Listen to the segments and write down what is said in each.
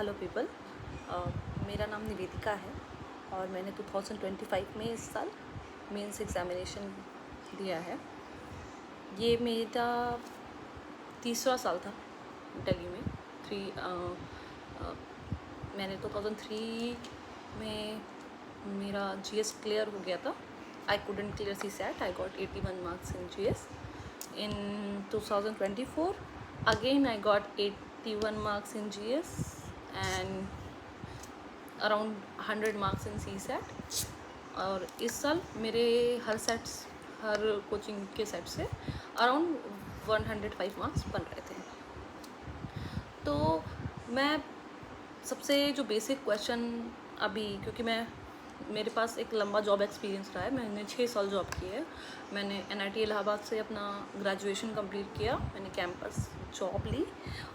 Hello people, मेरा नाम निवेदिका है और मैंने 2025 में इस साल मेंस एग्ज़ामिनेशन दिया है। ये मेरा तीसरा साल था दिल्ली में। मैंने 2003 में मेरा जीएस क्लियर हो गया था। I couldn't clear CSAT, I got 81 marks in GS. In 2024 again I got 81 marks in GS and around 100 marks in CSAT. और इस साल मेरे हर कोचिंग के सेट से अराउंड 105 मार्क्स बन रहे थे। तो मैं सबसे जो बेसिक क्वेश्चन अभी, क्योंकि मेरे पास एक लंबा जॉब एक्सपीरियंस रहा है, मैंने 6 साल जॉब की है। मैंने NIT इलाहाबाद से अपना ग्रेजुएशन कंप्लीट किया, मैंने कैंपस जॉब ली।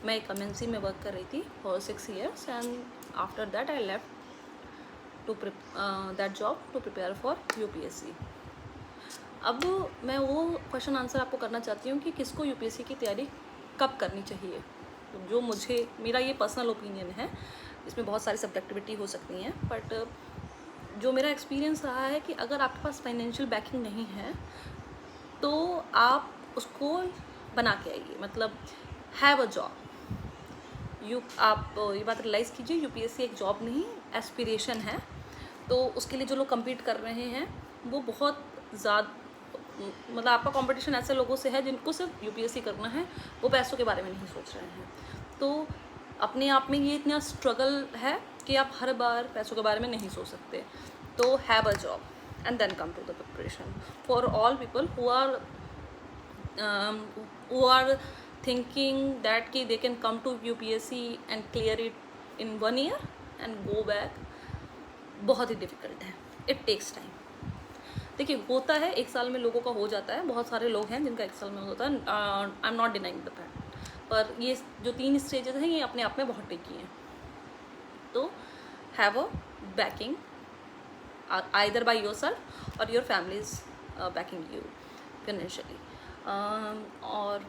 मैं एक MNC में वर्क कर रही थी for 6 years and after that I left that job to prepare for UPSC। अब मैं वो क्वेश्चन आंसर आपको करना चाहती हूँ कि किसको UPSC की तैयारी कब करनी चाहिए। जो मेरा ये पर्सनल ओपिनियन है, इसमें बहुत सारी सब्जेक्टिविटी हो सकती हैं, बट जो मेरा एक्सपीरियंस रहा है कि अगर आपके पास फाइनेंशियल बैकिंग नहीं है तो आप उसको बना के आइए, मतलब हैव अ जॉब। आप ये बात रियलाइज़ कीजिए, UPSC एक जॉब नहीं, एस्पिरेशन है। तो उसके लिए जो लोग कम्पीट कर रहे हैं वो बहुत ज़्यादा, मतलब आपका कंपटीशन ऐसे लोगों से है जिनको सिर्फ UPSC करना है, वो पैसों के बारे में नहीं सोच रहे हैं। तो अपने आप में ये इतना स्ट्रगल है कि आप हर बार पैसों के बारे में नहीं सोच सकते। तो have a job and then come to the preparation for all people who are thinking that कि they can come to UPSC and clear it in 1 year and go back। बहुत ही डिफ़िकल्ट है, इट टेक्स टाइम। देखिए, होता है 1 साल में लोगों का हो जाता है, बहुत सारे लोग हैं जिनका 1 साल में होता है। आई am not denying the fact, पर ये जो 3 स्टेजेस हैं ये अपने आप में बहुत टिकी हैं। तो have a backing either by yourself और your family is backing you financially. और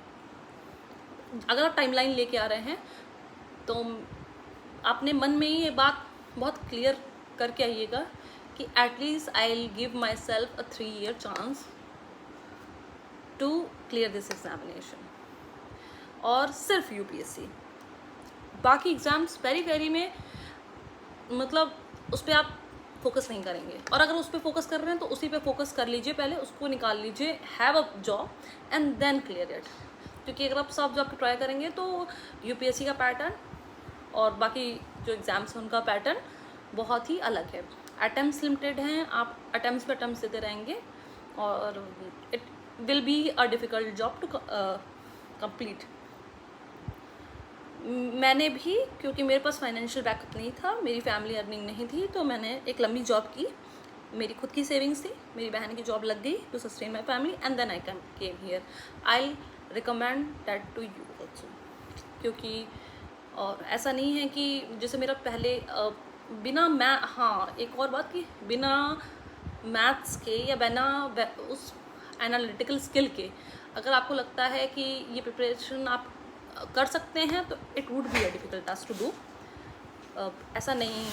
अगर आप टाइमलाइन लेके आ रहे हैं तो अपने मन में ही ये बात बहुत क्लियर करके आइएगा कि at least I will give myself a 3 year chance to clear this examination. और सिर्फ UPSC, बाकी एग्ज़ाम्स वेरी में मतलब उस पर आप फोकस नहीं करेंगे। और अगर उस पर फोकस कर रहे हैं तो उसी पे फोकस कर लीजिए, पहले उसको निकाल लीजिए, have a job and then clear it. क्योंकि अगर आप सब जॉब की ट्राई करेंगे तो UPSC का पैटर्न और बाकी जो एग्ज़ाम्स हैं उनका पैटर्न बहुत ही अलग है। अटेम्प्ट्स लिमिटेड हैं, आप अटेम्प्ट्स पे अटेम्प्ट्स देते रहेंगे और it will be a difficult job to complete. मैंने भी, क्योंकि मेरे पास फाइनेंशियल बैकअप नहीं था, मेरी फैमिली अर्निंग नहीं थी, तो मैंने एक लंबी जॉब की। मेरी खुद की सेविंग्स थी, मेरी बहन की जॉब लग गई to sustain my family and then I came here. I recommend that to you also. क्योंकि और ऐसा नहीं है कि जैसे मेरा पहले एक और बात कि बिना मैथ्स के या बिना उस एनालिटिकल स्किल के अगर आपको लगता है कि ये प्रिपरेशन आप कर सकते हैं तो it would be a difficult task to do. ऐसा नहीं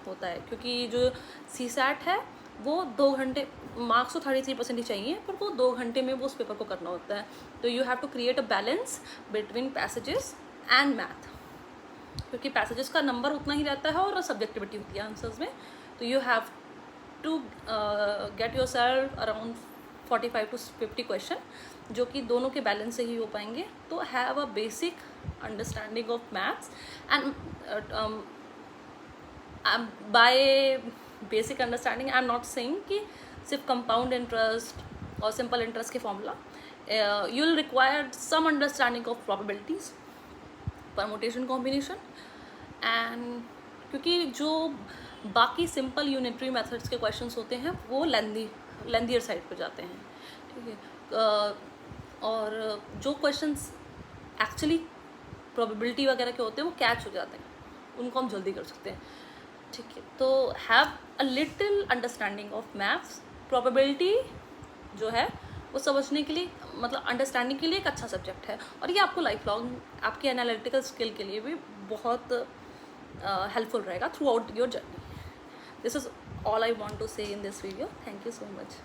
होता है, क्योंकि जो CSAT है वो 2 घंटे, मार्क्स तो 33% ही चाहिए, पर वो 2 घंटे में वो उस पेपर को करना होता है। तो you have to create a balance between passages and math, क्योंकि पैसेजेस का नंबर उतना ही रहता है और सब्जेक्टिविटी होती है आंसर्स में। तो you have to get yourself around 45 to 50 question, जो कि दोनों के बैलेंस से ही हो पाएंगे। तो have a basic understanding of maths and by basic understanding I am not saying कि सिर्फ कंपाउंड इंटरेस्ट और सिंपल इंटरेस्ट के formula. You will require some understanding of probabilities, permutation, combination and क्योंकि जो बाकी सिंपल यूनिटरी मेथड्स के questions होते हैं वो लेंदियर साइड पर जाते हैं, ठीक है। और जो क्वेश्चंस एक्चुअली प्रोबेबिलिटी वगैरह के होते हैं वो कैच हो जाते हैं, उनको हम जल्दी कर सकते हैं, ठीक है। तो have a little understanding of maths. Probability जो है वो समझने के लिए, मतलब अंडरस्टैंडिंग के लिए एक अच्छा सब्जेक्ट है, और ये आपको लाइफ लॉन्ग आपकी एनालिटिकल स्किल के लिए भी बहुत हेल्पफुल रहेगा through out your journey. This is all I want to say in this video. Thank you so much.